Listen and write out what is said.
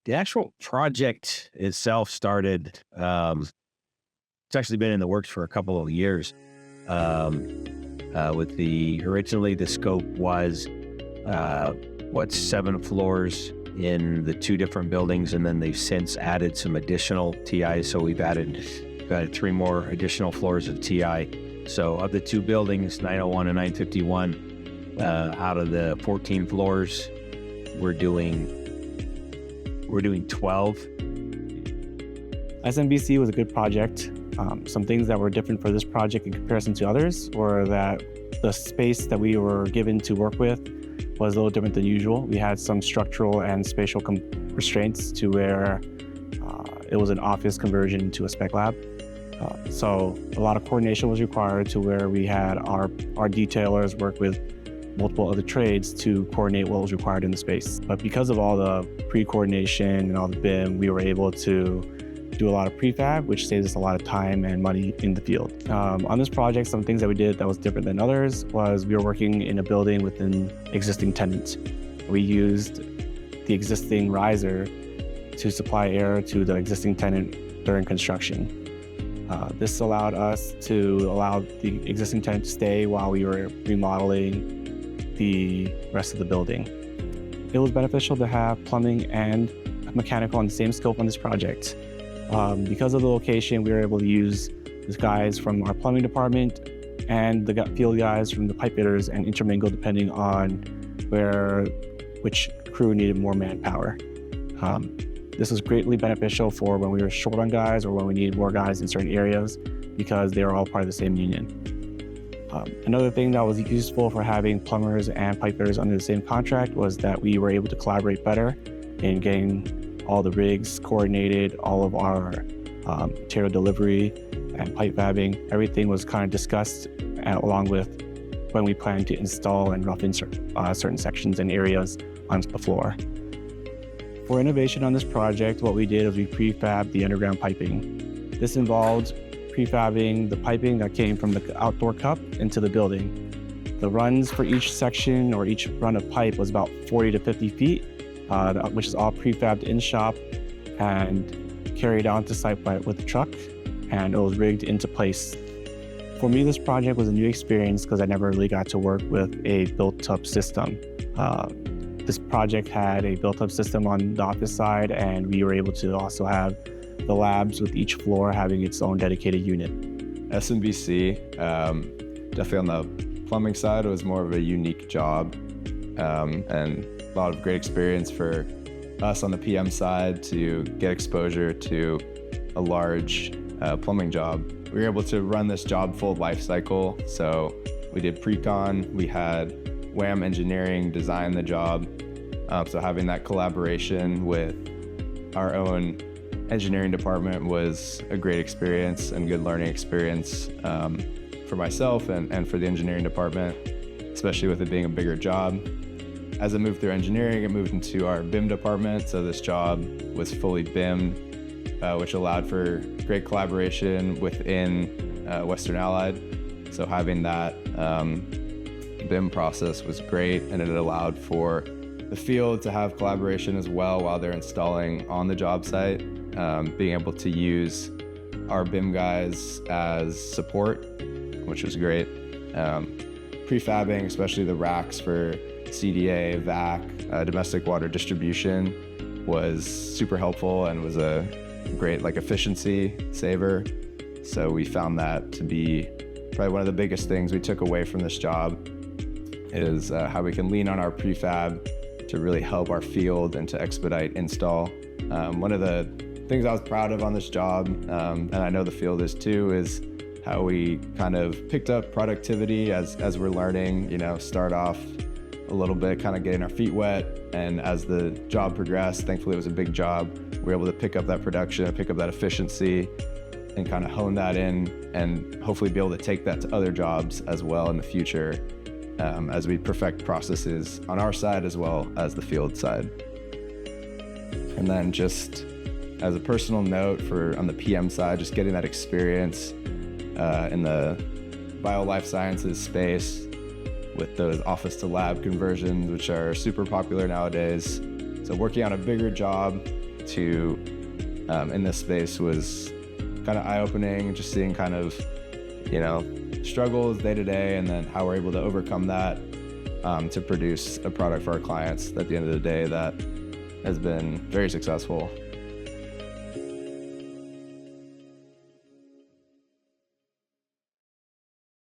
The actual project itself started, it's actually been in the works for a couple of years. Originally the scope was, 7 floors in the 2 different buildings, and then they've since added some additional TI. So we've added 3 more additional floors of TI. So of the 2 buildings, 901 and 951, out of the 14 floors, we're doing 12. SMBC was a good project. Some things that were different for this project in comparison to others were that the space that we were given to work with was a little different than usual. We had some structural and spatial restraints to where it was an office conversion to a spec lab. So a lot of coordination was required to where we had our detailers work with multiple other trades to coordinate what was required in the space. But because of all the pre-coordination and all the BIM, we were able to do a lot of prefab, which saves us a lot of time and money in the field. On this project, some things that we did that was different than others was we were working in a building with an existing tenant. We used the existing riser to supply air to the existing tenant during construction. This allowed us to allow the existing tenant to stay while we were remodeling the rest of the building. It was beneficial to have plumbing and mechanical on the same scope on this project. Because of the location, we were able to use the guys from our plumbing department and the field guys from the pipe fitters and intermingle depending on which crew needed more manpower. This was greatly beneficial for when we were short on guys or when we needed more guys in certain areas because they were all part of the same union. Another thing that was useful for having plumbers and pipe fitters under the same contract was that we were able to collaborate better in getting all the rigs coordinated, all of our material delivery and pipe fabbing. Everything was kind of discussed along with when we planned to install and rough in certain sections and areas on the floor. For innovation on this project, what we did was we prefabbed the underground piping. This involved prefabbing the piping that came from the outdoor cup into the building. The runs for each section or each run of pipe was about 40 to 50 feet, which is all prefabbed in shop and carried onto site with the truck, and it was rigged into place. For me, this project was a new experience because I never really got to work with a built-up system. This project had a built-up system on the office side, and we were able to also have the labs with each floor having its own dedicated unit. SMBC, definitely on the plumbing side, it was more of a unique job, and a lot of great experience for us on the PM side to get exposure to a large plumbing job. We were able to run this job full life cycle. So we did pre-con, we had WAM engineering design the job. So having that collaboration with our own engineering department was a great experience and good learning experience for myself and for the engineering department, especially with it being a bigger job. As I moved through engineering, it moved into our BIM department. So this job was fully BIM, which allowed for great collaboration within Western Allied. So having that BIM process was great, and it allowed for the field to have collaboration as well while they're installing on the job site, being able to use our BIM guys as support, which was great. Prefabbing, especially the racks for CDA, VAC, domestic water distribution, was super helpful and was a great efficiency saver. So we found that to be probably one of the biggest things we took away from this job is how we can lean on our prefab to really help our field and to expedite install. One of the things I was proud of on this job, and I know the field is too, is how we kind of picked up productivity as we're learning, start off a little bit, kind of getting our feet wet. And as the job progressed, thankfully it was a big job, we were able to pick up that production, pick up that efficiency, and kind of hone that in and hopefully be able to take that to other jobs as well in the future as we perfect processes on our side as well as the field side. And then just as a personal note on the PM side, just getting that experience in the bio-life sciences space with those office to lab conversions, which are super popular nowadays. So working on a bigger job to in this space was kind of eye-opening, just seeing kind of, struggles day to day, and then how we're able to overcome that to produce a product for our clients at the end of the day that has been very successful.